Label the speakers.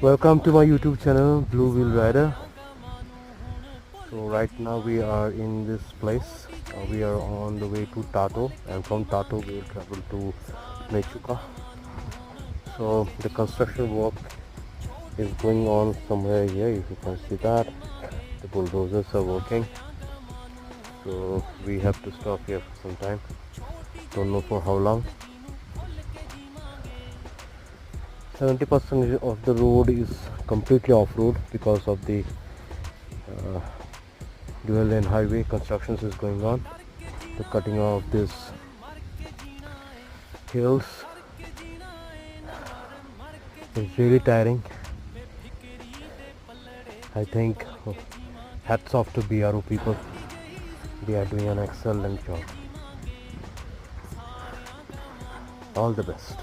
Speaker 1: Welcome to my YouTube channel Blue Wheel Rider. So right now we are in this place. We are on the way to Tato, and from Tato we will travel to Mechuka. So the construction work is going on somewhere here. If you can see that, the bulldozers are working. So we have to stop here for some time. Don't know for how long. 70% of the road is completely off-road because of the dual lane highway constructions is going on. The cutting of these hills is really tiring. I think hats off to BRO people. They are doing an excellent job. All the best.